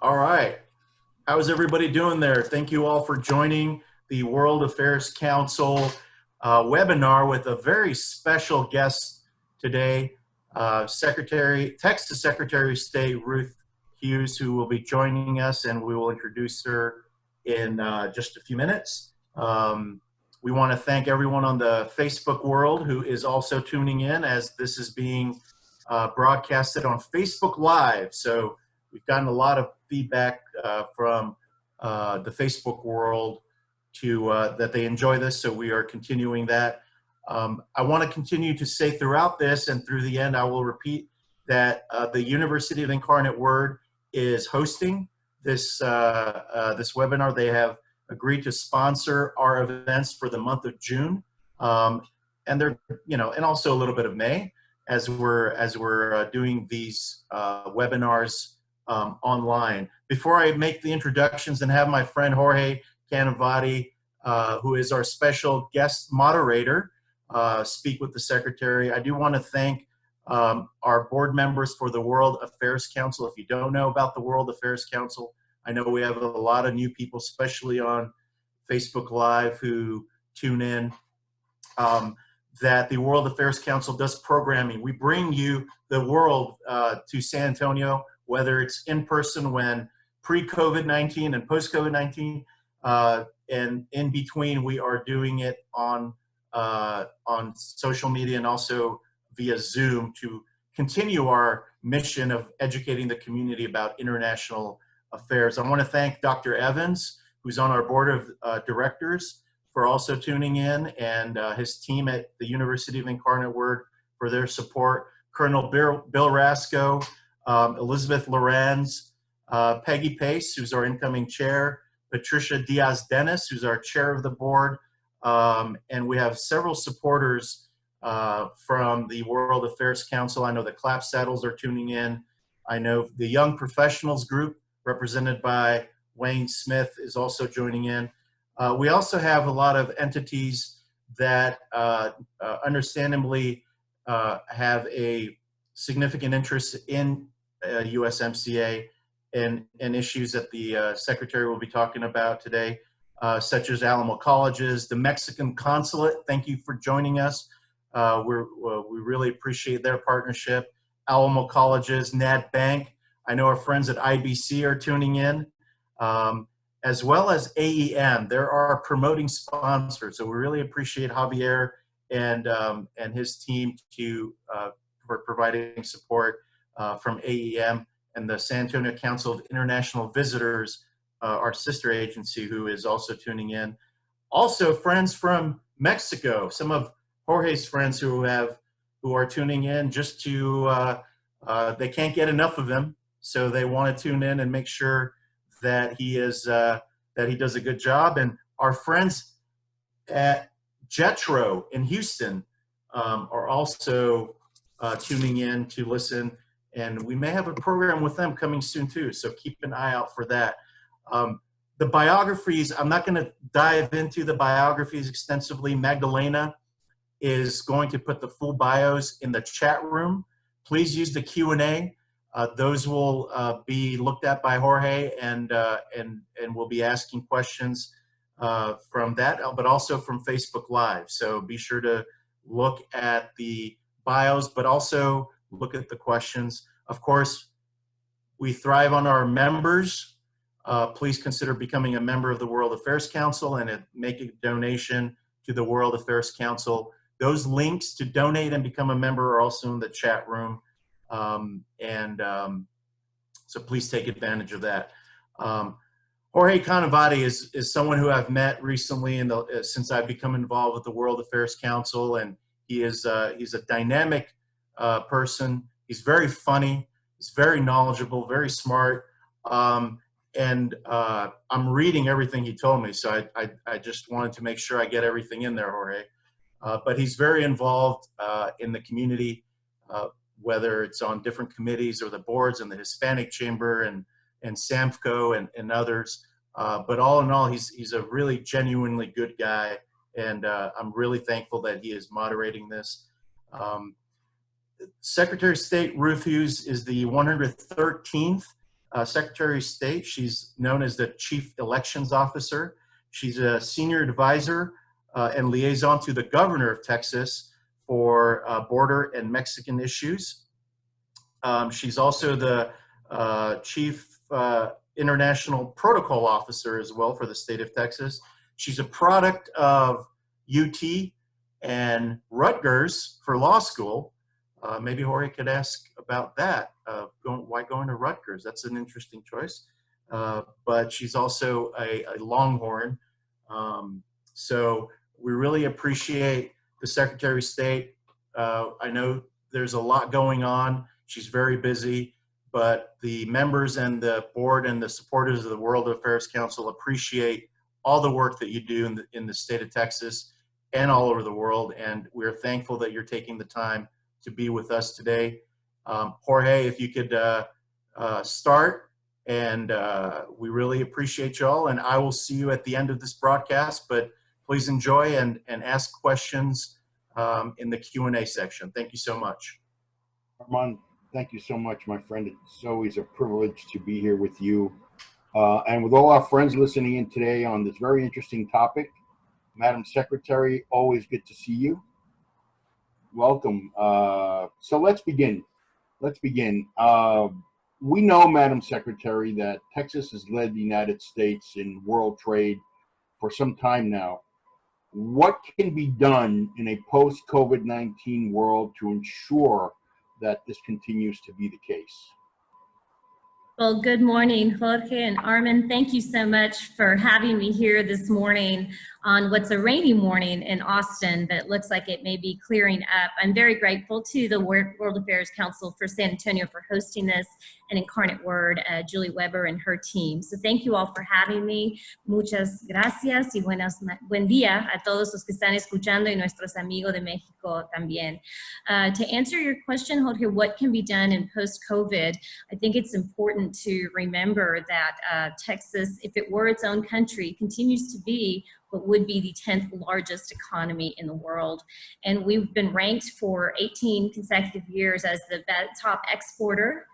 All right. How's everybody doing there? Thank you all for joining the World Affairs Council webinar with a very special guest today, Texas Secretary of State Ruth Hughs, who will be joining us, and we will introduce her in just a few minutes. We want to thank everyone on the Facebook world who is also tuning in, as this is being broadcasted on Facebook Live. So we've gotten a lot of feedback from the Facebook world that they enjoy this, so we are continuing that. I want to continue to say throughout this and through the end, I will repeat that the University of Incarnate Word is hosting this this webinar. They have agreed to sponsor our events for the month of June, and they're and also a little bit of May, as we're doing these webinars online. Before I make the introductions and have my friend Jorge Canavati, who is our special guest moderator, speak with the Secretary, I do want to thank our board members for the World Affairs Council. If you don't know about the World Affairs Council, I know we have a lot of new people, especially on Facebook Live, who tune in. That the World Affairs Council does programming. We bring you the world to San Antonio, whether it's in person when pre-COVID-19 and post-COVID-19, and in between, we are doing it on social media and also via Zoom to continue our mission of educating the community about international affairs. I want to thank Dr. Evans, who's on our board of directors, for also tuning in, and his team at the University of Incarnate Word for their support. Colonel Bill Rasco, Elizabeth Lorenz, Peggy Pace, who's our incoming chair, Patricia Diaz-Dennis, who's our chair of the board, and we have several supporters from the World Affairs Council. I know the Clap Saddles are tuning in. I know the Young Professionals Group, represented by Wayne Smith, is also joining in. We also have a lot of entities that understandably have a significant interest in USMCA and issues that the Secretary will be talking about today, such as Alamo Colleges, the Mexican Consulate. Thank you for joining us. We really appreciate their partnership. Alamo Colleges, NAD Bank. I know our friends at IBC are tuning in. As well as AEM. There are promoting sponsors, so we really appreciate Javier and his team for providing support from AEM and the San Antonio Council of International Visitors, our sister agency, who is also tuning in. Also, friends from Mexico, some of Jorge's friends who are tuning in just to they can't get enough of him, so they want to tune in and make sure that he does a good job. And our friends at Jetro in Houston are also tuning in to listen, and we may have a program with them coming soon too, so keep an eye out for that. The biographies, I'm not going to dive into the biographies extensively. Magdalena is going to put the full bios in the chat room. Please use the Q&A. Those will be looked at by Jorge, and we'll be asking questions from that, but also from Facebook Live. So be sure to look at the bios, but also look at the questions. Of course, we thrive on our members. Please consider becoming a member of the World Affairs Council and make a donation to the World Affairs Council. Those links to donate and become a member are also in the chat room. So please take advantage of that. Jorge Canavati is someone who I've met recently since I've become involved with the World Affairs Council, and he's a dynamic person. He's very funny. He's very knowledgeable, very smart, and I'm reading everything he told me. So I just wanted to make sure I get everything in there, Jorge. But he's very involved in the community. Whether it's on different committees or the boards and the Hispanic Chamber and SAMFCO and others. But all in all, he's a really genuinely good guy, and I'm really thankful that he is moderating this. Secretary of State Ruth Hughs is the 113th Secretary of State. She's known as the Chief Elections Officer. She's a senior advisor and liaison to the governor of Texas for border and Mexican issues. She's also the Chief International Protocol Officer as well for the state of Texas. She's a product of UT and Rutgers for law school. Maybe Jorge could ask about that. Why going to Rutgers? That's an interesting choice. But she's also a Longhorn. So we really appreciate the Secretary of State. I know there's a lot going on. She's very busy, but the members and the board and the supporters of the World Affairs Council appreciate all the work that you do in the state of Texas and all over the world. And we're thankful that you're taking the time to be with us today. Jorge, if you could start, and we really appreciate y'all, and I will see you at the end of this broadcast, but please enjoy and ask questions in the Q&A section. Thank you so much. Armand, thank you so much, my friend. It's always a privilege to be here with you and with all our friends listening in today on this very interesting topic. Madam Secretary, always good to see you. Welcome. So let's begin. We know, Madam Secretary, that Texas has led the United States in world trade for some time now. What can be done in a post-COVID-19 world to ensure that this continues to be the case? Well, good morning, Jorge and Armin. Thank you so much for having me here this morning on what's a rainy morning in Austin, but it looks like it may be clearing up. I'm very grateful to the World Affairs Council for San Antonio for hosting this, and Incarnate Word, Julie Weber and her team. So thank you all for having me. Muchas gracias y buen día a todos los que están escuchando y nuestros amigos de México también. To answer your question, Jorge, what can be done in post-COVID? I think it's important to remember that Texas, if it were its own country, continues to be what would be the 10th largest economy in the world. And we've been ranked for 18 consecutive years as the top exporter.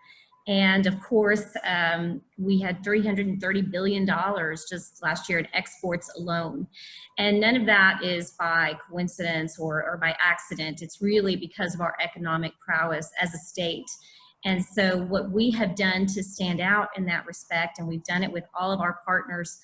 And of course, we had $330 billion just last year in exports alone. And none of that is by coincidence or by accident. It's really because of our economic prowess as a state. And so what we have done to stand out in that respect, and we've done it with all of our partners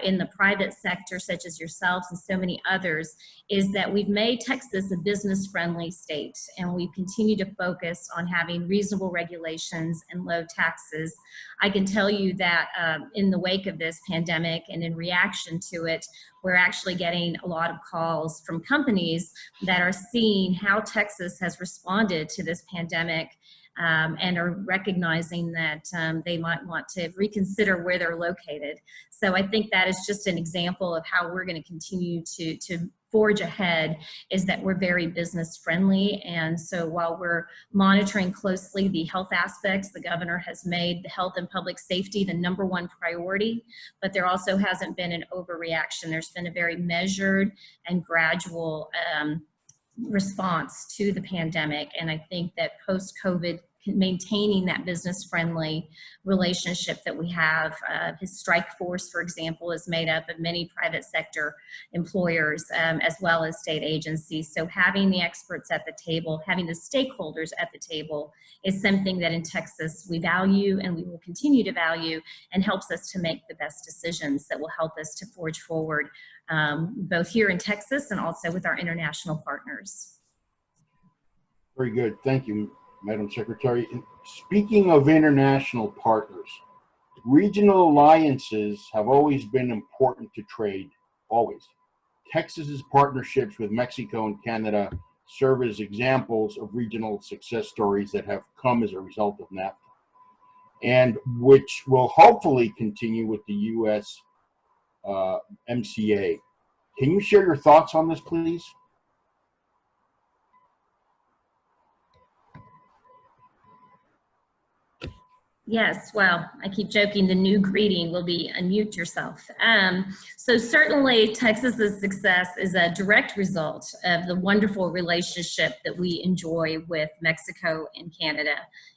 in the private sector, such as yourselves and so many others, is that we've made Texas a business-friendly state. And we continue to focus on having reasonable regulations and low taxes. I can tell you that in the wake of this pandemic and in reaction to it, we're actually getting a lot of calls from companies that are seeing how Texas has responded to this pandemic and are recognizing that they might want to reconsider where they're located. So I think that is just an example of how we're going to continue to forge ahead, is that we're very business friendly. And so while we're monitoring closely the health aspects, the governor has made the health and public safety the #1 priority, but there also hasn't been an overreaction. There's been a very measured and gradual response to the pandemic. And I think that post-COVID, maintaining that business-friendly relationship that we have. His strike force, for example, is made up of many private sector employers as well as state agencies. So having the experts at the table, having the stakeholders at the table is something that in Texas we value and we will continue to value, and helps us to make the best decisions that will help us to forge forward both here in Texas and also with our international partners. Very good. Thank you, Madam Secretary. Speaking of international partners, regional alliances have always been important to trade, always. Texas's partnerships with Mexico and Canada serve as examples of regional success stories that have come as a result of NAFTA, and which will hopefully continue with the USMCA. Can you share your thoughts on this, please? Yes, well, I keep joking the new greeting will be unmute yourself. So certainly Texas's success is a direct result of the wonderful relationship that we enjoy with Mexico and Canada.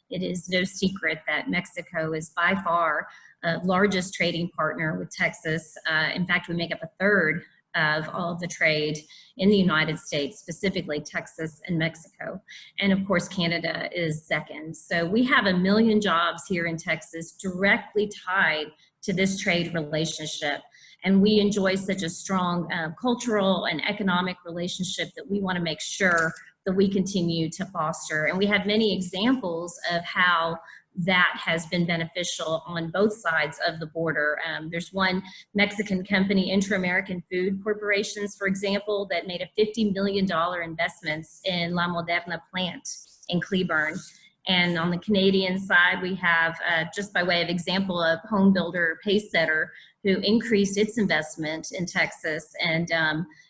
It is no secret that Mexico is by far the largest trading partner with Texas. In fact, we make up a third of all of the trade in the United States, specifically Texas and Mexico. And of course, Canada is second. So we have 1 million jobs here in Texas directly tied to this trade relationship. And we enjoy such a strong cultural and economic relationship that we want to make sure that we continue to foster. And we have many examples of how that has been beneficial on both sides of the border. There's one Mexican company, Inter-American Food Corporations, for example, that made a $50 million investments in La Moderna plant in Cleburne. And on the Canadian side, we have, just by way of example, a home builder, Pacesetter, who increased its investment in Texas and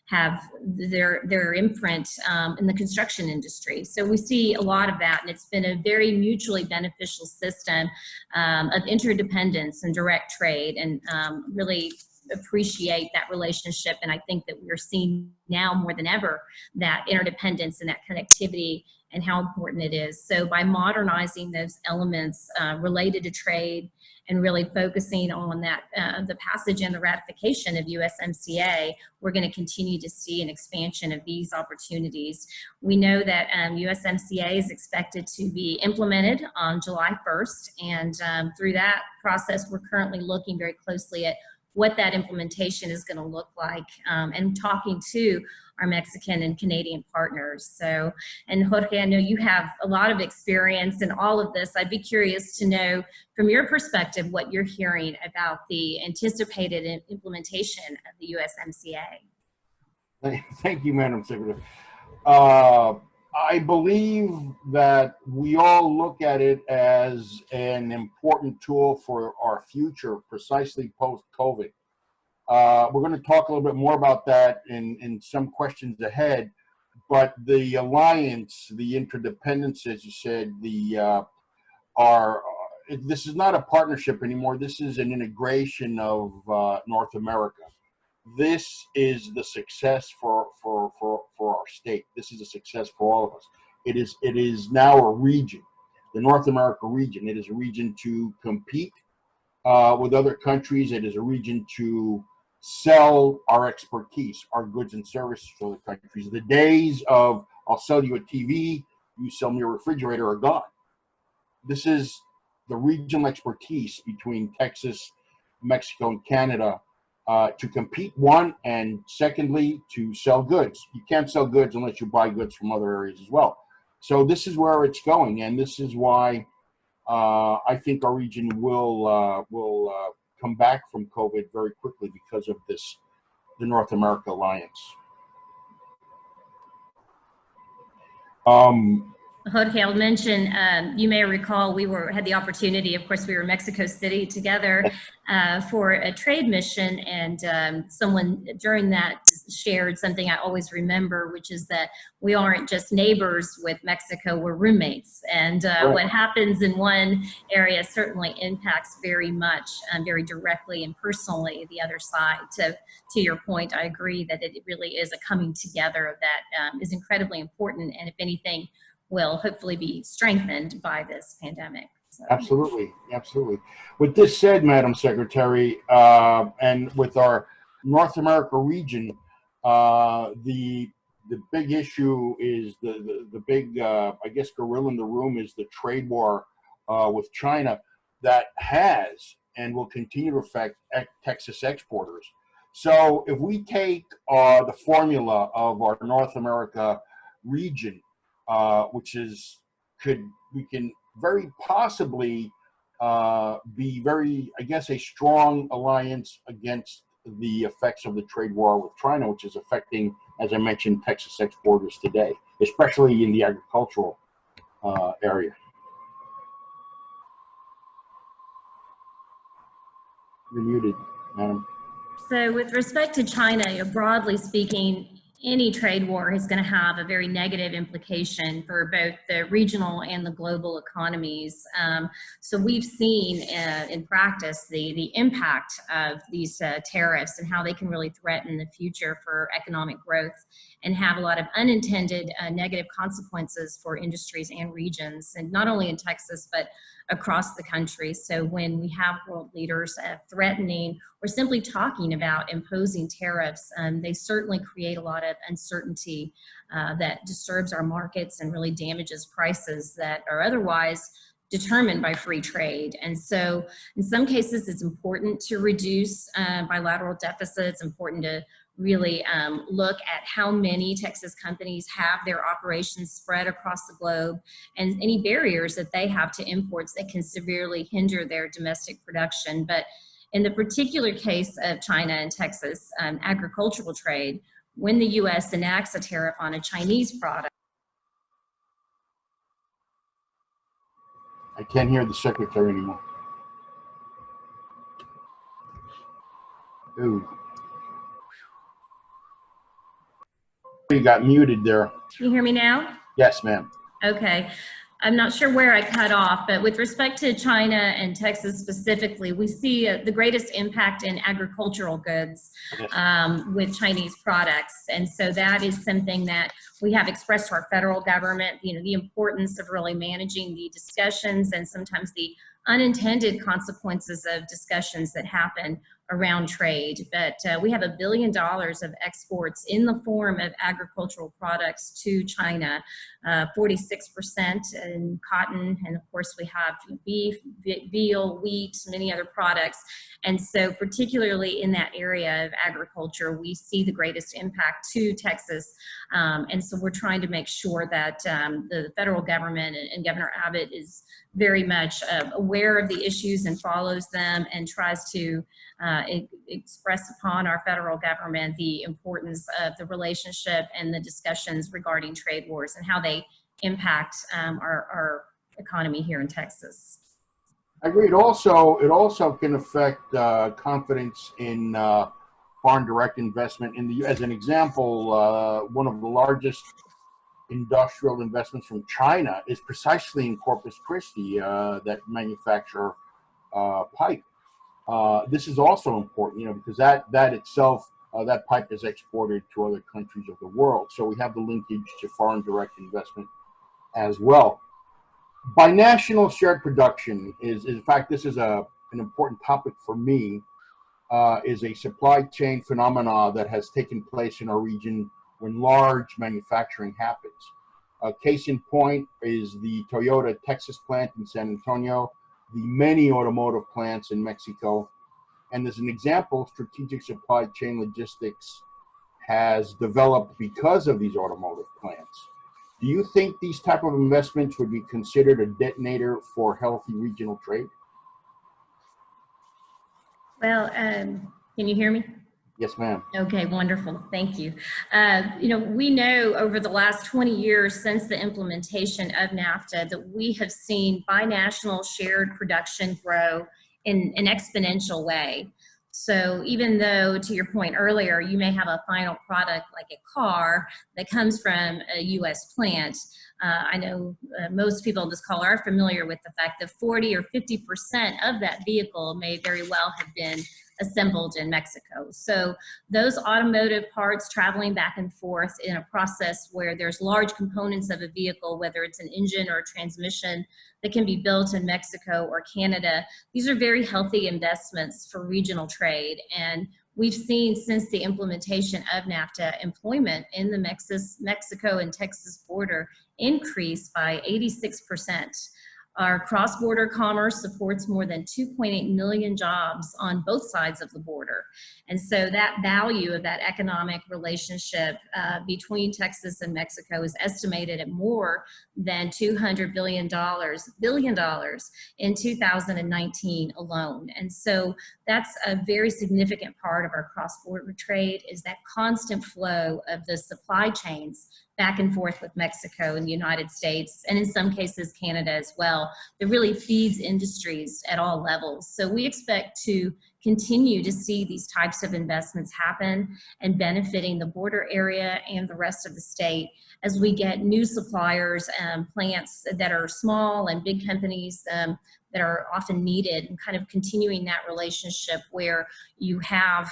have their imprint in the construction industry. So we see a lot of that, and it's been a very mutually beneficial system of interdependence and direct trade, and really appreciate that relationship. And I think that we're seeing now more than ever that interdependence and that connectivity and how important it is. So by modernizing those elements related to trade and really focusing on that, the passage and the ratification of USMCA, we're going to continue to see an expansion of these opportunities. We know that USMCA is expected to be implemented on July 1st, and through that process, we're currently looking very closely at what that implementation is going to look like, and talking to our Mexican and Canadian partners. So, and Jorge, I know you have a lot of experience in all of this. I'd be curious to know from your perspective what you're hearing about the anticipated implementation of the USMCA. Thank you, Madam Secretary. I believe that we all look at it as an important tool for our future, precisely post-COVID. We're going to talk a little bit more about that in some questions ahead, but the alliance, the interdependence, as you said, this is not a partnership anymore. This is an integration of North America. This is the success for our state. This is a success for all of us. It is now a region, the North America region. It is a region to compete with other countries. It is a region to sell our expertise, our goods and services to other countries. The days of I'll sell you a TV, you sell me a refrigerator are gone. This is the regional expertise between Texas, Mexico, and Canada. To compete, one, and secondly, to sell goods. You can't sell goods unless you buy goods from other areas as well. So this is where it's going, and this is why I think our region will come back from COVID very quickly because of this, the North America Alliance. Jorge, I'll mention, you may recall we had the opportunity, of course, we were in Mexico City together for a trade mission, and someone during that shared something I always remember, which is that we aren't just neighbors with Mexico, we're roommates. And what happens in one area certainly impacts very much, very directly and personally the other side. To your point, I agree that it really is a coming together that is incredibly important, and if anything, will hopefully be strengthened by this pandemic. So. Absolutely, absolutely. With this said, Madam Secretary, and with our North America region, the big issue is the big, I guess, gorilla in the room is the trade war with China that has and will continue to affect Texas exporters. So if we take the formula of our North America region, which is we can very possibly be very, I guess, a strong alliance against the effects of the trade war with China, which is affecting, as I mentioned, Texas exporters today, especially in the agricultural area. You're muted, madam. So with respect to China, broadly speaking, any trade war is going to have a very negative implication for both the regional and the global economies. So we've seen in practice the impact of these tariffs and how they can really threaten the future for economic growth and have a lot of unintended negative consequences for industries and regions, and not only in Texas, but across the country. So when we have world leaders threatening or simply talking about imposing tariffs, they certainly create a lot of uncertainty that disturbs our markets and really damages prices that are otherwise determined by free trade. And so in some cases, it's important to reduce bilateral deficits, important to really look at how many Texas companies have their operations spread across the globe and any barriers that they have to imports that can severely hinder their domestic production. But in the particular case of China and Texas agricultural trade, when the U.S. enacts a tariff on a Chinese product. I can't hear the secretary anymore. Ooh. You got muted there. Can you hear me now? Yes, ma'am. Okay. I'm not sure where I cut off, but with respect to China and Texas specifically, we see the greatest impact in agricultural goods with Chinese products. And so that is something that we have expressed to our federal government, you know, the importance of really managing the discussions and sometimes the unintended consequences of discussions that happen around trade. But we have $1 billion of exports in the form of agricultural products to China, 46% in cotton, and of course we have beef, veal, wheat, many other products. And so particularly in that area of agriculture, we see the greatest impact to Texas. And so we're trying to make sure that the federal government and Governor Abbott is very much aware of the issues and follows them and tries to express upon our federal government the importance of the relationship and the discussions regarding trade wars and how they impact our economy here in Texas. I agree. It also can affect confidence in foreign direct investment. As an example, one of the largest industrial investments from China is precisely in Corpus Christi that manufacture pipe. This is also important, you know, because that itself, that pipe is exported to other countries of the world. So we have the linkage to foreign direct investment as well. Binational shared production is, in fact, this is an important topic for me, is a supply chain phenomena that has taken place in our region when large manufacturing happens. Case in point is the Toyota Texas plant in San Antonio, the many automotive plants in Mexico. And as an example, strategic supply chain logistics has developed because of these automotive plants. Do you think these type of investments would be considered a detonator for healthy regional trade? Well, can you hear me? Yes, ma'am. Okay, wonderful. Thank you. You know, we know over the last 20 years since the implementation of NAFTA that we have seen binational shared production grow in an exponential way. So even though, to your point earlier, you may have a final product like a car that comes from a U.S. plant, I know most people in this call are familiar with the fact that 40 or 50% of that vehicle may very well have been assembled in Mexico. So those automotive parts traveling back and forth in a process where there's large components of a vehicle, whether it's an engine or a transmission that can be built in Mexico or Canada, these are very healthy investments for regional trade. And we've seen since the implementation of NAFTA, employment in the Mexico and Texas border increased by 86%. Our cross-border commerce supports more than 2.8 million jobs on both sides of the border. And so that value of that economic relationship between Texas and Mexico is estimated at more than $200 billion in 2019 alone. And so that's a very significant part of our cross-border trade, is that constant flow of the supply chains back and forth with Mexico and the United States, and in some cases Canada as well, that really feeds industries at all levels. So we expect to continue to see these types of investments happen and benefiting the border area and the rest of the state as we get new suppliers, plants that are small and big companies that are often needed, and kind of continuing that relationship where you have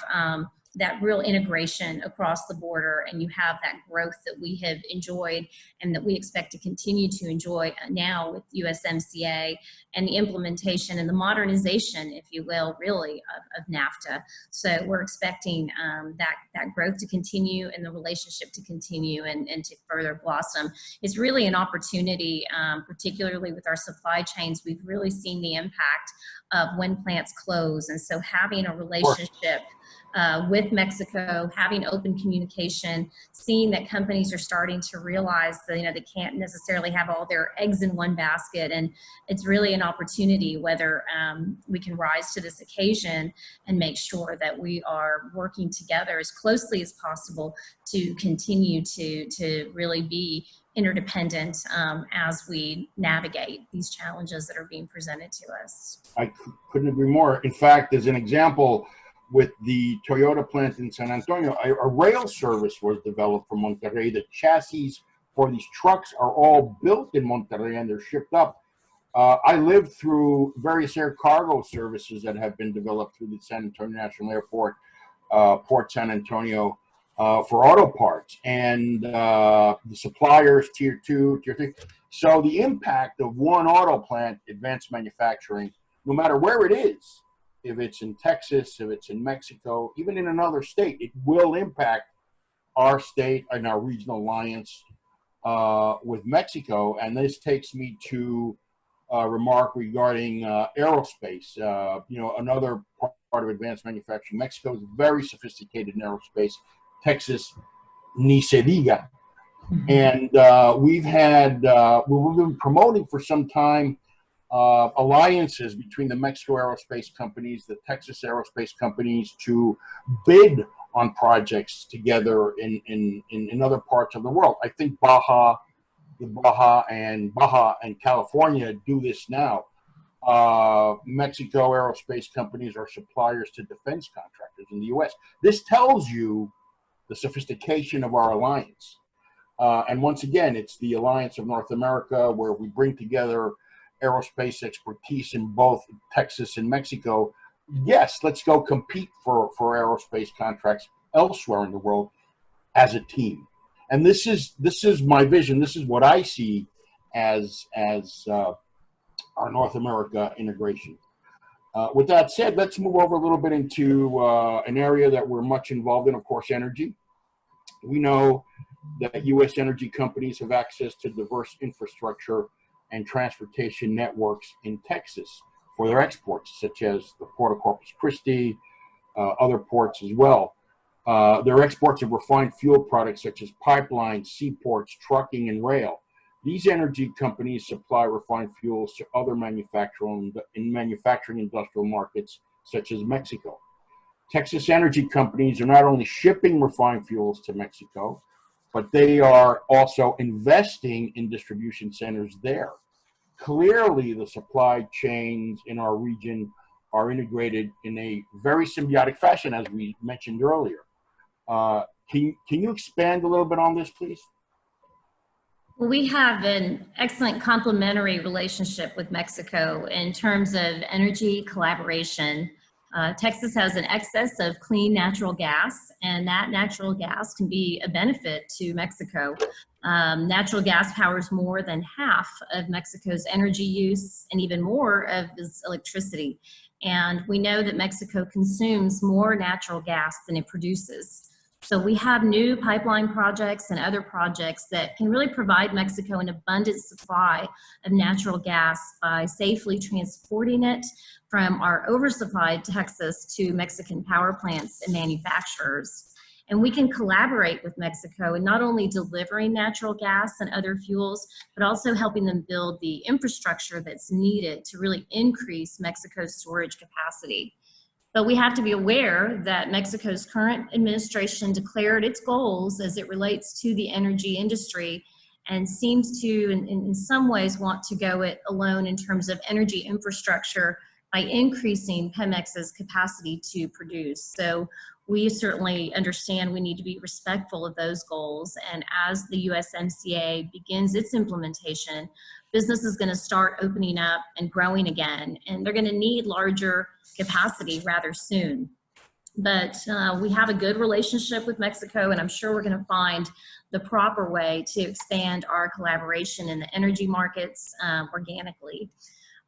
that real integration across the border, and you have that growth that we have enjoyed and that we expect to continue to enjoy now with USMCA and the implementation and the modernization, if you will, really of NAFTA. So we're expecting that growth to continue and the relationship to continue and to further blossom. It's really an opportunity, particularly with our supply chains. We've really seen the impact of when plants close, and so having a relationship with Mexico, having open communication, seeing that companies are starting to realize that, you know, they can't necessarily have all their eggs in one basket, and it's really an opportunity whether we can rise to this occasion and make sure that we are working together as closely as possible to continue to really be interdependent as we navigate these challenges that are being presented to us. I couldn't agree more. In fact, as an example, with the Toyota plant in San Antonio, a rail service was developed for Monterrey. The chassis for these trucks are all built in Monterrey and they're shipped up. I lived through various air cargo services that have been developed through the San Antonio National Airport, Port San Antonio, for auto parts, and the suppliers, tier 2, tier 3. So the impact of one auto plant, advanced manufacturing, no matter where it is, if it's in Texas, if it's in Mexico, even in another state, it will impact our state and our regional alliance with Mexico. And this takes me to a remark regarding aerospace. You know, another part of advanced manufacturing. Mexico is very sophisticated in aerospace. Texas, ni se diga. And we've been promoting for some time alliances between the Mexico aerospace companies, the Texas aerospace companies, to bid on projects together in other parts of the world. I think Baja and California do this now. Mexico aerospace companies are suppliers to defense contractors in the U.S. This tells you the sophistication of our alliance. And once again, it's the Alliance of North America, where we bring together aerospace expertise in both Texas and Mexico. Yes, let's go compete for aerospace contracts elsewhere in the world as a team. And this is my vision. This is what I see as our North America integration. With that said, let's move over a little bit into an area that we're much involved in, of course, energy. We know that U.S. energy companies have access to diverse infrastructure and transportation networks in Texas for their exports, such as the Port of Corpus Christi, other ports as well. Their exports of refined fuel products such as pipelines, seaports, trucking, and rail. These energy companies supply refined fuels to other manufacturing industrial markets such as Mexico. Texas energy companies are not only shipping refined fuels to Mexico, but they are also investing in distribution centers there. Clearly, the supply chains in our region are integrated in a very symbiotic fashion, as we mentioned earlier. Can you expand a little bit on this, please? Well, we have an excellent complementary relationship with Mexico in terms of energy collaboration. Texas has an excess of clean natural gas, and that natural gas can be a benefit to Mexico. Natural gas powers more than half of Mexico's energy use and even more of its electricity. And we know that Mexico consumes more natural gas than it produces. So we have new pipeline projects and other projects that can really provide Mexico an abundant supply of natural gas by safely transporting it from our oversupplied Texas to Mexican power plants and manufacturers. And we can collaborate with Mexico in not only delivering natural gas and other fuels, but also helping them build the infrastructure that's needed to really increase Mexico's storage capacity. But we have to be aware that Mexico's current administration declared its goals as it relates to the energy industry and seems to, in some ways, want to go it alone in terms of energy infrastructure by increasing Pemex's capacity to produce. So we certainly understand we need to be respectful of those goals. And as the USMCA begins its implementation, business is going to start opening up and growing again, and they're going to need larger capacity rather soon. But we have a good relationship with Mexico, and I'm sure we're going to find the proper way to expand our collaboration in the energy markets organically.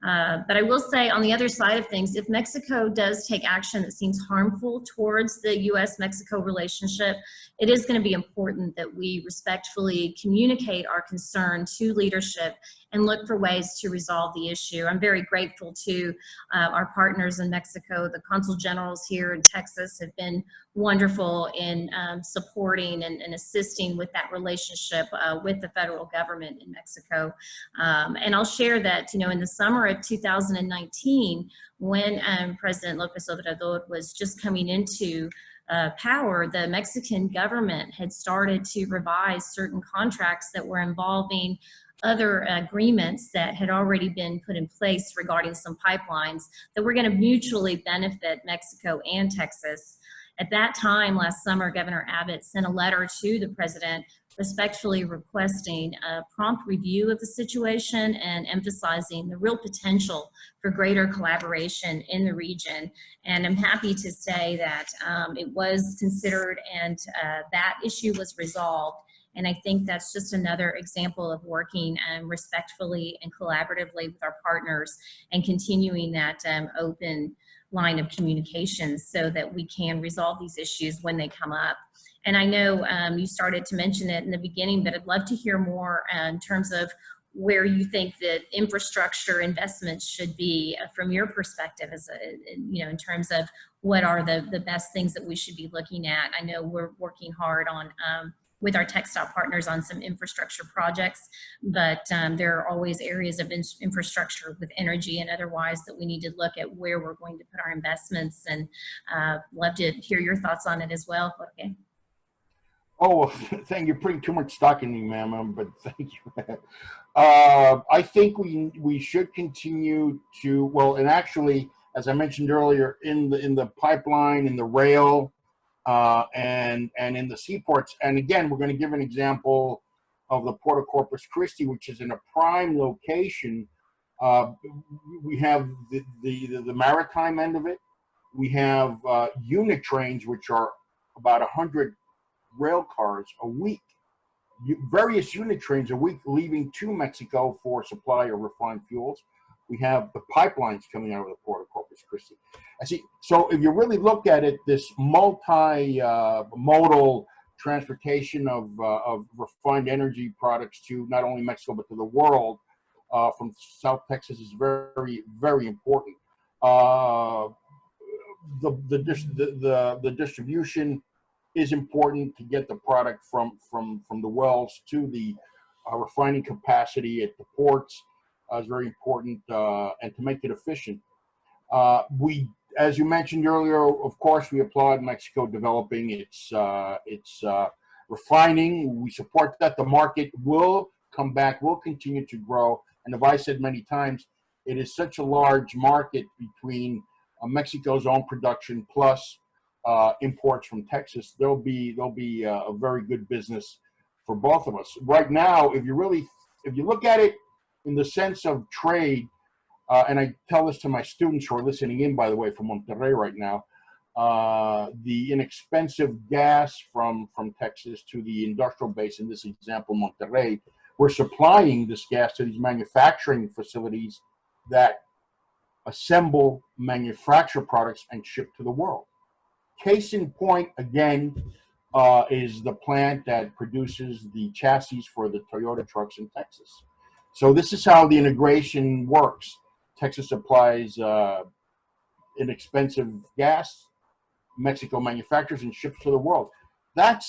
But I will say, on the other side of things, if Mexico does take action that seems harmful towards the U.S.-Mexico relationship, it is going to be important that we respectfully communicate our concern to leadership and look for ways to resolve the issue. I'm very grateful to our partners in Mexico. The consul generals here in Texas have been wonderful in supporting and assisting with that relationship with the federal government in Mexico. And I'll share that, in the summer of 2019, when President López Obrador was just coming into power, the Mexican government had started to revise certain contracts that were involving other agreements that had already been put in place regarding some pipelines that were going to mutually benefit Mexico and Texas. At that time, last summer, Governor Abbott sent a letter to the president respectfully requesting a prompt review of the situation and emphasizing the real potential for greater collaboration in the region. And I'm happy to say that it was considered and that issue was resolved. And I think that's just another example of working respectfully and collaboratively with our partners and continuing that open line of communications so that we can resolve these issues when they come up. And I know you started to mention it in the beginning, but I'd love to hear more in terms of where you think that infrastructure investments should be from your perspective, as in terms of what are the best things that we should be looking at. I know we're working hard on with our textile partners on some infrastructure projects, but there are always areas of infrastructure with energy and otherwise that we need to look at where we're going to put our investments, and love to hear your thoughts on it as well, Jorge. Oh, thank you. You're putting too much stock in me, ma'am, but thank you. I think we should continue to, well, and actually, as I mentioned earlier, in the pipeline, in the rail, and in the seaports. And again, we're going to give an example of the Port of Corpus Christi, which is in a prime location. We have the maritime end of it. We have unit trains, which are about 100 rail cars a week, various unit trains a week leaving to Mexico for supply of refined fuels. We have the pipelines coming out of the Port of Corpus Christi. I see. So if you really look at it, this multi-modal transportation of refined energy products to not only Mexico but to the world from South Texas is very, very important. The distribution is important to get the product from the wells to the refining capacity at the ports. Is very important, and to make it efficient. As you mentioned earlier, of course, we applaud Mexico developing its refining. We support that. The market will come back, will continue to grow. And as I said many times, it is such a large market between Mexico's own production plus imports from Texas. There'll be a very good business for both of us. Right now, if you look at it in the sense of trade, and I tell this to my students who are listening in, by the way, from Monterrey right now, the inexpensive gas from Texas to the industrial base, in this example, Monterrey, we're supplying this gas to these manufacturing facilities that assemble, manufacture products, and ship to the world. Case in point, again, is the plant that produces the chassis for the Toyota trucks in Texas. So this is how the integration works. Texas supplies inexpensive gas, Mexico manufactures and ships to the world. That,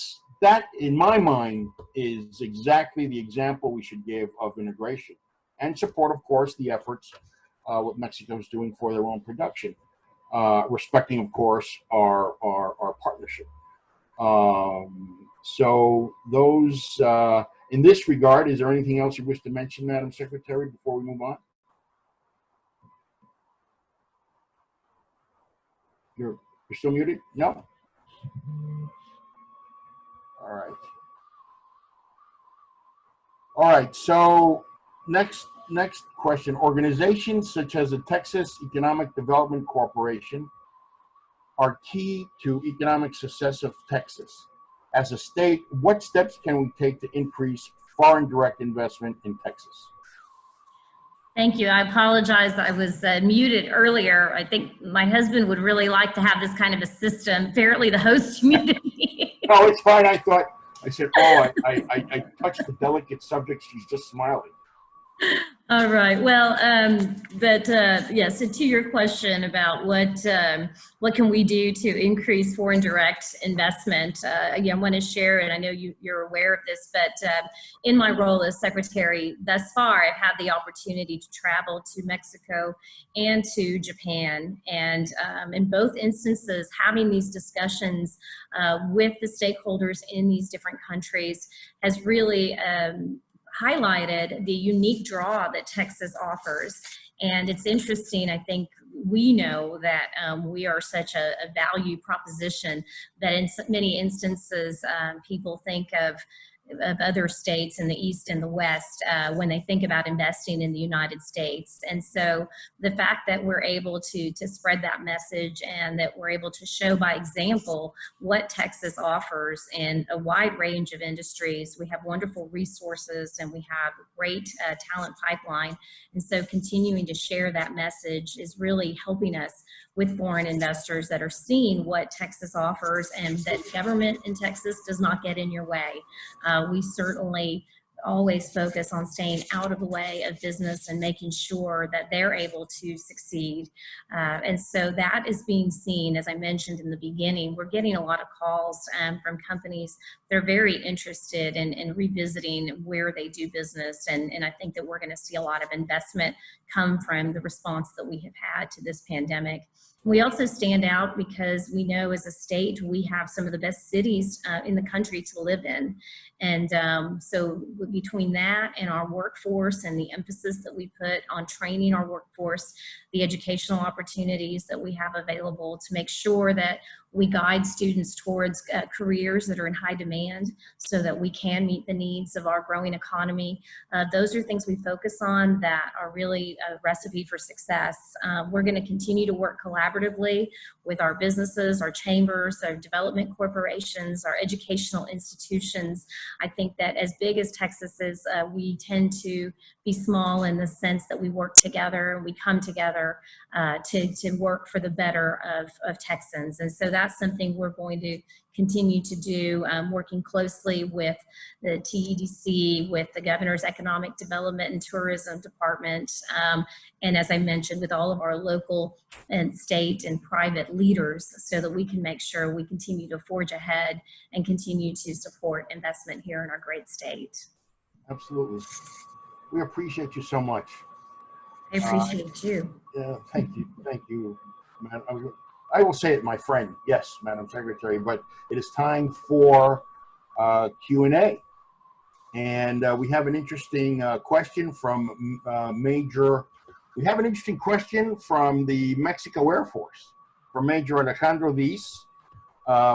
in my mind, is exactly the example we should give of integration, and support, of course, the efforts what Mexico is doing for their own production. respecting, of course, our partnership. So those, in this regard, is there anything else you wish to mention, Madam Secretary, before we move on? You're still muted? No? All right. All right, so next question. Organizations such as the Texas Economic Development Corporation are key to economic success of Texas. As a state, what steps can we take to increase foreign direct investment in Texas? Thank you. I apologize. I was muted earlier. I think my husband would really like to have this kind of a system. Apparently the host muted me. No, it's fine. I said, oh, I touched the delicate subject. She's just smiling. All right. Well, yes, so to your question about what can we do to increase foreign direct investment, again, I want to share, and I know you're aware of this, but in my role as secretary thus far, I've had the opportunity to travel to Mexico and to Japan, and in both instances, having these discussions with the stakeholders in these different countries has really highlighted the unique draw that Texas offers. And it's interesting, I think we know that we are such a value proposition that in many instances people think of other states in the East and the West when they think about investing in the United States. And so the fact that we're able to spread that message and that we're able to show by example what Texas offers in a wide range of industries, we have wonderful resources and we have a great talent pipeline. And so continuing to share that message is really helping us with foreign investors that are seeing what Texas offers and that government in Texas does not get in your way. We certainly always focus on staying out of the way of business and making sure that they're able to succeed. And so that is being seen, as I mentioned in the beginning. We're getting a lot of calls from companies that are very interested in revisiting where they do business. And I think that we're going to see a lot of investment come from the response that we have had to this pandemic. We also stand out because we know as a state we have some of the best cities in the country to live in. And so between that and our workforce and the emphasis that we put on training our workforce, the educational opportunities that we have available to make sure that we guide students towards careers that are in high demand so that we can meet the needs of our growing economy. Those are things we focus on that are really a recipe for success. We're going to continue to work collaboratively with our businesses, our chambers, our development corporations, our educational institutions. I think that as big as Texas is, we tend to be small in the sense that we work together and we come together to work for the better of Texans. And so that's something we're going to continue to do, working closely with the TEDC, with the Governor's Economic Development and Tourism Department, and as I mentioned, with all of our local and state and private leaders so that we can make sure we continue to forge ahead and continue to support investment here in our great state. Absolutely. We appreciate you so much. I appreciate you. Yeah, thank you, Madam. I will say it, my friend. Yes, Madam Secretary, but it is time for Q&A. And we have an interesting question from we have an interesting question from the Mexico Air Force, from Major Alejandro Diz,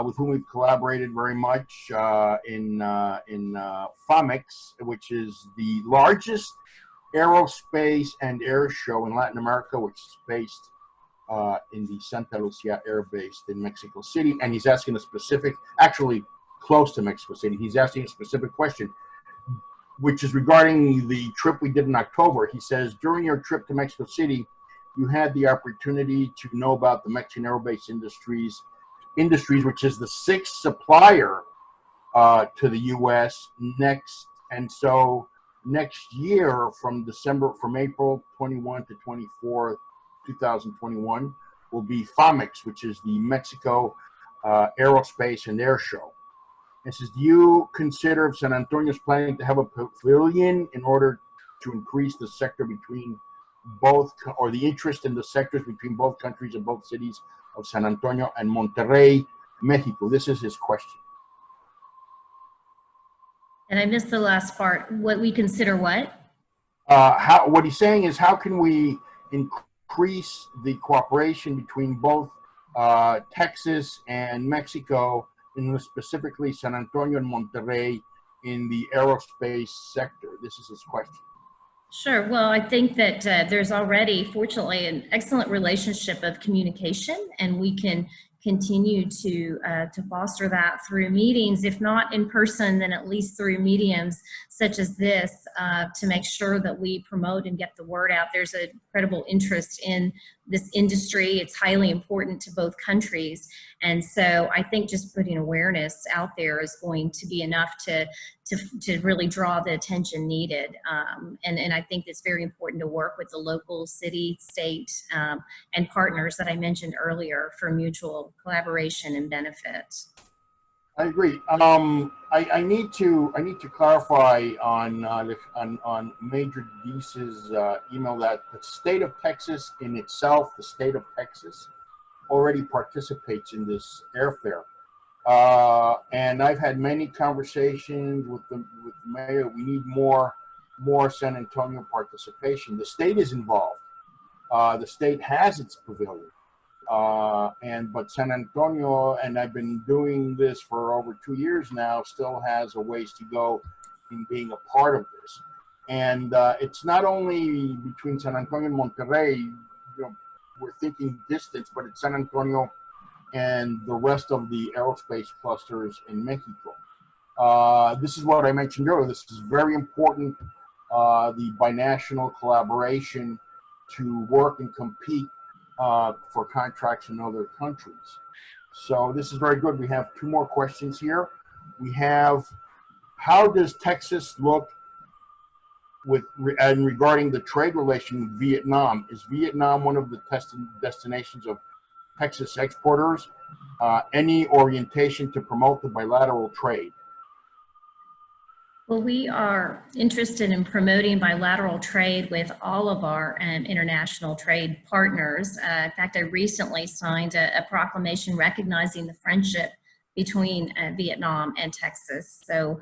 with whom we've collaborated very much in FAMEX, which is the largest aerospace and air show in Latin America, which is based in the Santa Lucia Air Base in Mexico City. And he's asking a specific, actually close to Mexico City, he's asking a specific question, which is regarding the trip we did in October. He says, during your trip to Mexico City, you had the opportunity to know about the Mexican Aerobase Industries, which is the sixth supplier to the U.S. Next year, from April 21 to 24, 2021, will be FAMEX, which is the Mexico Aerospace and Air Show. It says, do you consider San Antonio's planning to have a pavilion in order to increase the sector between both, or the interest in the sectors between both countries and both cities of San Antonio and Monterrey, Mexico. This is his question. And I missed the last part. What we consider what? What he's saying is, how can we increase the cooperation between both Texas and Mexico, and specifically San Antonio and Monterrey, in the aerospace sector? This is his question. Sure. Well, I think that there's already, fortunately, an excellent relationship of communication, and we can continue to foster that through meetings, if not in person, then at least through mediums such as this, to make sure that we promote and get the word out. There's an incredible interest in this industry. It's highly important to both countries. And so I think just putting awareness out there is going to be enough to really draw the attention needed. And I think it's very important to work with the local city, state, and partners that I mentioned earlier for mutual collaboration and benefit. I agree. I need to clarify on Major Deese's email that the state of Texas in itself, the state of Texas, already participates in this airfare. And I've had many conversations with the mayor. We need more San Antonio participation. The state is involved. The state has its pavilion. But San Antonio, and I've been doing this for over 2 years now, still has a ways to go in being a part of this. And it's not only between San Antonio and Monterrey. You know, we're thinking distance, but it's San Antonio and the rest of the aerospace clusters in Mexico. This is what I mentioned earlier. This is very important, the binational collaboration to work and compete for contracts in other countries. So this is very good. We have 2 more questions here. We have, how does Texas look regarding the trade relation with Vietnam? Is Vietnam one of the destinations of Texas exporters? Any orientation to promote the bilateral trade? Well, we are interested in promoting bilateral trade with all of our international trade partners. In fact, I recently signed a proclamation recognizing the friendship between Vietnam and Texas. So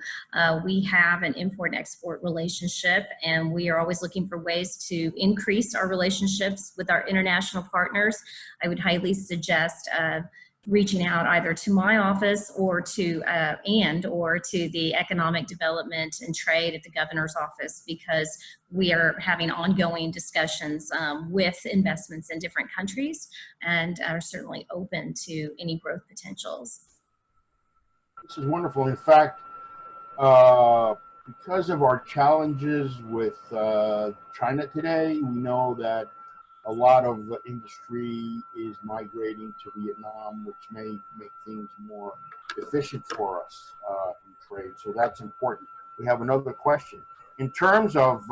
we have an import and export relationship, and we are always looking for ways to increase our relationships with our international partners. I would highly suggest reaching out either to my office or to the Economic Development and Trade at the Governor's Office, because we are having ongoing discussions with investments in different countries, and are certainly open to any growth potentials. This is wonderful. In fact, because of our challenges with China today, we know that a lot of the industry is migrating to Vietnam, which may make things more efficient for us in trade. So that's important. We have another question. In terms of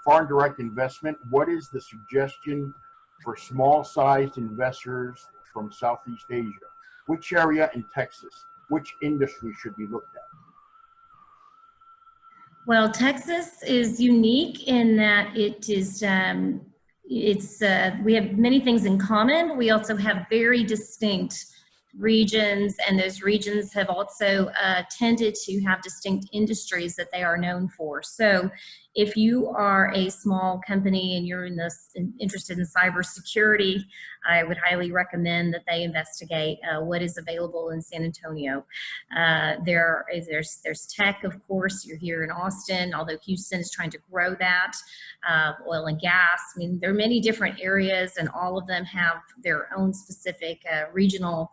foreign direct investment, what is the suggestion for small-sized investors from Southeast Asia? Which area in Texas? Which industry should be looked at? Well, Texas is unique in that it is we have many things in common. We also have very distinct regions, and those regions have also tended to have distinct industries that they are known for. So if you are a small company and you're interested in cybersecurity, I would highly recommend that they investigate what is available in San Antonio. There's tech, of course. You're here in Austin, although Houston is trying to grow that. Oil and gas. I mean, there are many different areas, and all of them have their own specific regional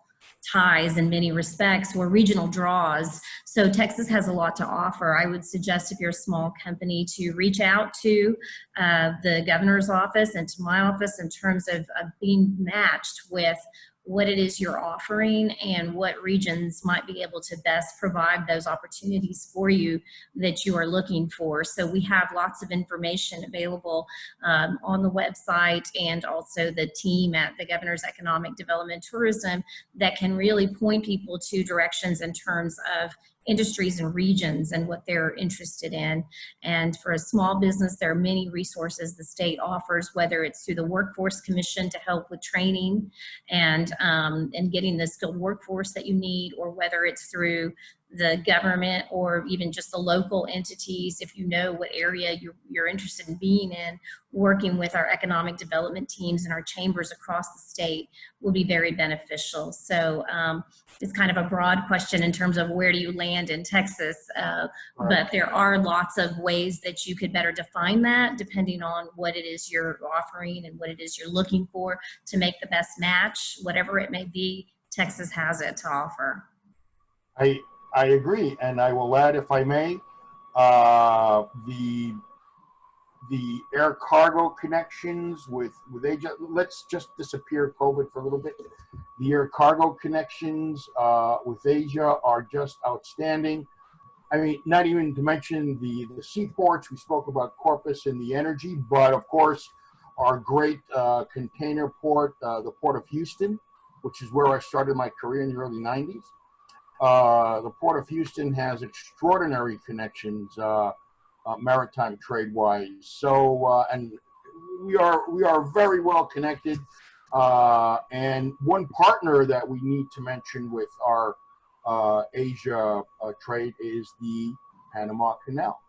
ties in many respects, or regional draws. So Texas has a lot to offer. I would suggest, if you're a small company, to reach out to the governor's office and to my office in terms of being matched with what it is you're offering and what regions might be able to best provide those opportunities for you that you are looking for. So we have lots of information available on the website, and also the team at the Governor's Economic Development Tourism that can really point people to directions in terms of industries and regions and what they're interested in. And for a small business, there are many resources the state offers, whether it's through the Workforce Commission to help with training and getting the skilled workforce that you need, or whether it's through the government or even just the local entities. If you know what area you're interested in being in, working with our economic development teams and our chambers across the state will be very beneficial. So it's kind of a broad question in terms of where do you land in Texas, but there are lots of ways that you could better define that depending on what it is you're offering and what it is you're looking for to make the best match. Whatever it may be, Texas has it to offer. I agree, and I will add, if I may, the air cargo connections with Asia. Let's just disappear COVID for a little bit. The air cargo connections with Asia are just outstanding. I mean, not even to mention the seaports. We spoke about Corpus and the energy, but of course, our great container port, the Port of Houston, which is where I started my career in the early 90s. The Port of Houston has extraordinary connections, maritime trade-wise. So, and we are very well connected. And one partner that we need to mention with our Asia trade is the Panama Canal.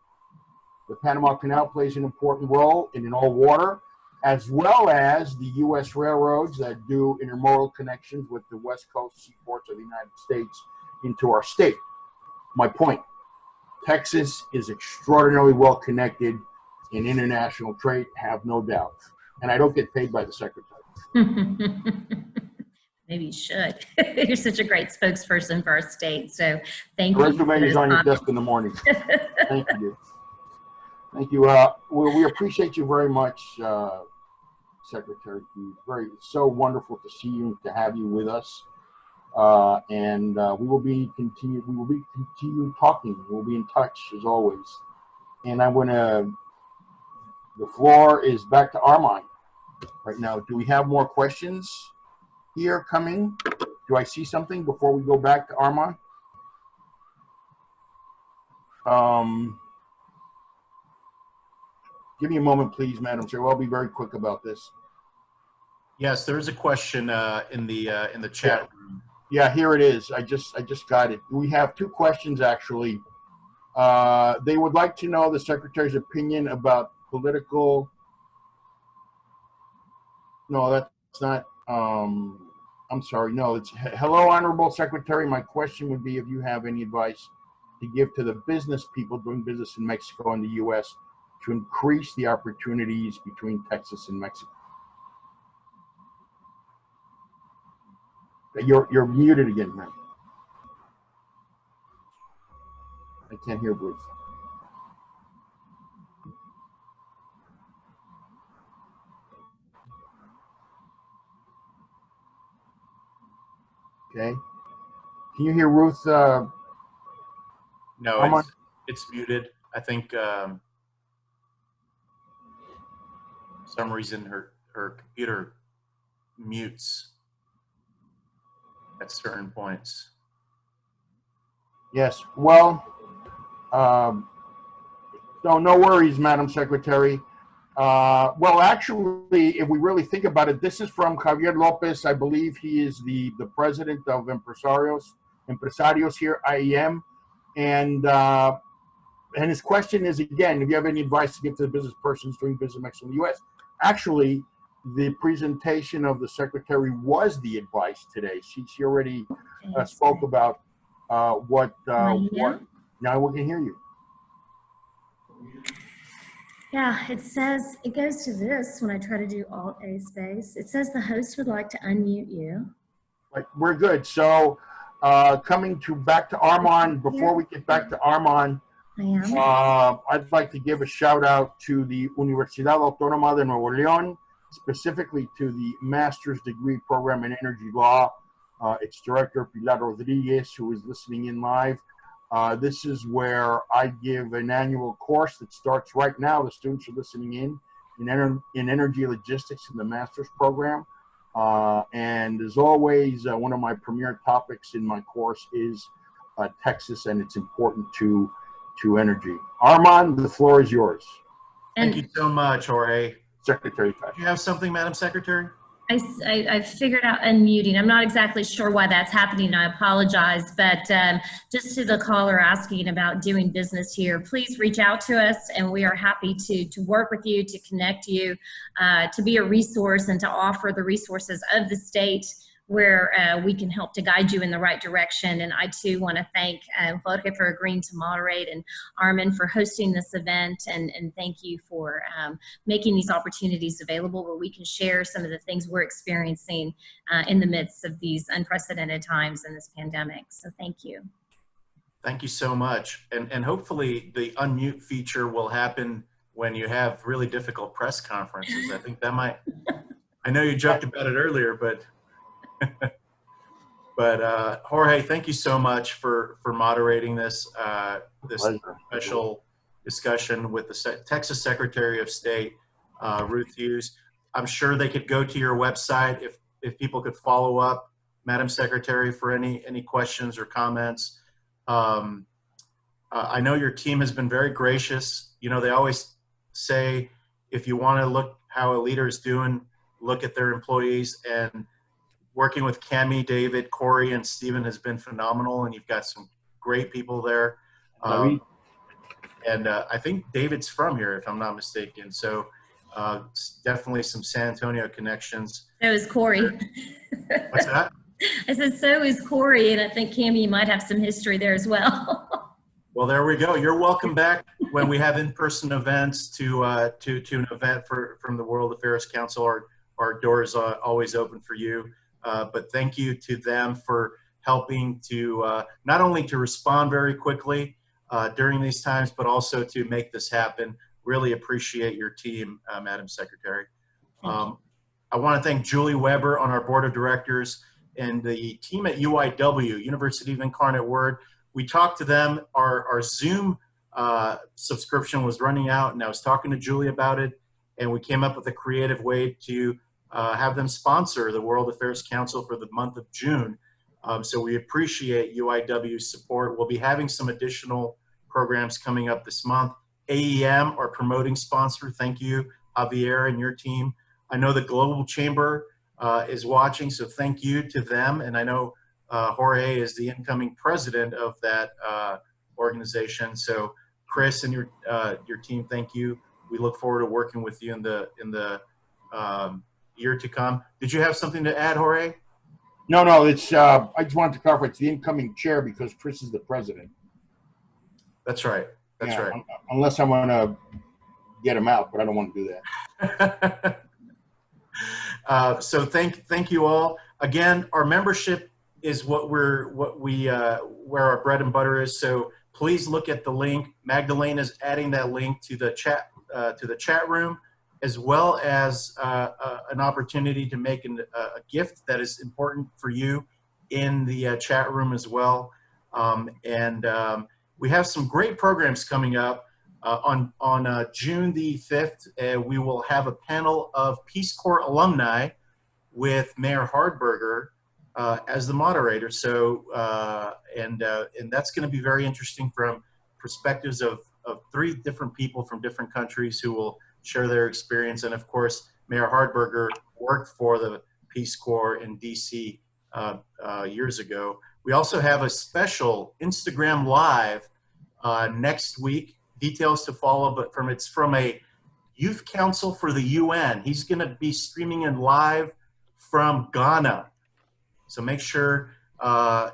The Panama Canal plays an important role in all water, as well as the U.S. railroads that do intermodal connections with the West Coast seaports of the United States into our state. My point, Texas is extraordinarily well connected in international trade, have no doubt. And I don't get paid by the secretary. Maybe you should. You're such a great spokesperson for our state. So thank you. Resume is on your desk in the morning. Thank you. Thank you. We appreciate you very much, Secretary Hughs. So wonderful to see you, to have you with us. And we will be continue talking. We'll be in touch as always. And the floor is back to Armand right now. Do we have more questions here coming? Do I see something before we go back to Armand? Give me a moment, please, Madam Chair. I'll be very quick about this. Yes, there is a question in the chat room. Yeah, here it is. I just got it. We have two questions, actually. They would like to know the Secretary's opinion about political. No, that's not. I'm sorry. No, it's hello, Honorable Secretary. My question would be if you have any advice to give to the business people doing business in Mexico and the U.S. to increase the opportunities between Texas and Mexico. You're muted again, man. I can't hear Ruth. Okay. Can you hear Ruth? No, it's muted. I think for some reason her computer mutes at certain points. Yes. Well, no worries, Madam Secretary. Well, actually, if we really think about it, this is from Javier Lopez. I believe he is the president of Empresarios here, IEM. And his question is, again, if you have any advice to give to the business persons doing business in Mexico and the U.S. Actually, the presentation of the secretary was the advice today. She already spoke about what. Now we can hear you. Yeah, it goes to this when I try to do Alt-A space. It says the host would like to unmute you. Right, we're good. So coming back to Armand, before we get back to Armand, I'd like to give a shout out to the Universidad Autónoma de Nuevo León, specifically to the master's degree program in energy law. Its director, Pilar Rodriguez, who is listening in live. This is where I give an annual course that starts right now. The students are listening in energy logistics in the master's program. And as always, one of my premier topics in my course is Texas, and it's important to energy. Armand, the floor is yours. Thank you so much, Jorge. Secretary. Do you have something, Madam Secretary? I figured out unmuting. I'm not exactly sure why that's happening. I apologize, but just to the caller asking about doing business here, please reach out to us, and we are happy to work with you, to connect you, to be a resource, and to offer the resources of the state where we can help to guide you in the right direction. And I too want to thank Jorge for agreeing to moderate, and Armin for hosting this event, and thank you for making these opportunities available where we can share some of the things we're experiencing in the midst of these unprecedented times in this pandemic. So thank you. Thank you so much. And hopefully the unmute feature will happen when you have really difficult press conferences. I think that might, I know you joked about it earlier, but but Jorge, thank you so much for moderating this special discussion with the Texas Secretary of State, Ruth Hughs. I'm sure they could go to your website if people could follow up, Madam Secretary, for any questions or comments. I know your team has been very gracious. You know, they always say if you want to look how a leader is doing, look at their employees, and working with Cami, David, Corey, and Stephen has been phenomenal, and you've got some great people there. And I think David's from here, if I'm not mistaken. So definitely some San Antonio connections. So is Corey. What's that? I said, so is Corey, and I think Cami might have some history there as well. Well, there we go. You're welcome back when we have in-person events to an event from the World Affairs Council. Our doors are always open for you. But thank you to them for helping to not only to respond very quickly during these times, but also to make this happen. Really appreciate your team, Madam Secretary. I want to thank Julie Weber on our board of directors and the team at UIW, University of Incarnate Word. We talked to them. Our Zoom subscription was running out, and I was talking to Julie about it, and we came up with a creative way to have them sponsor the World Affairs Council for the month of June. So we appreciate UIW's support. We'll be having some additional programs coming up this month. AEM, our promoting sponsor, thank you, Javier and your team. I know the Global Chamber is watching, so thank you to them. And I know Jorge is the incoming president of that organization. So Chris and your team, thank you. We look forward to working with you in the year to come. Did you have something to add, Jorge? No, it's I just wanted to clarify, it's the incoming chair because Chris is the president. That's right. That's right. Unless I want to get him out, but I don't want to do that. So thank you all. Again, our membership is where our bread and butter is. So please look at the link. Magdalena is adding that link to the chat room, as well as an opportunity to make a gift that is important for you in the chat room as well. We have some great programs coming up. On June the 5th, we will have a panel of Peace Corps alumni with Mayor Hardberger as the moderator. So, and that's going to be very interesting from perspectives of 3 different people from different countries who will share their experience. And of course, Mayor Hardberger worked for the Peace Corps in DC years ago. We also have a special Instagram Live next week. Details to follow, but it's from a youth council for the UN. He's going to be streaming in live from Ghana. So make sure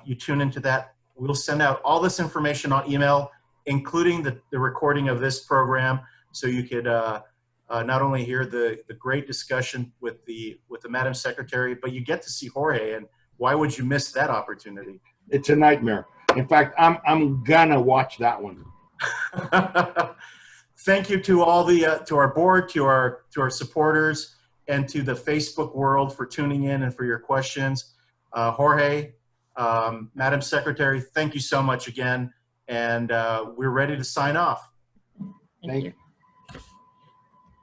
you tune into that. We'll send out all this information on email, including the recording of this program, so you could not only hear the great discussion with the Madam Secretary, but you get to see Jorge, and why would you miss that opportunity? It's a nightmare. In fact, I'm gonna watch that one. Thank you to all to our board, to our supporters, and to the Facebook world for tuning in and for your questions. Jorge, Madam Secretary, thank you so much again, and we're ready to sign off. Thank you.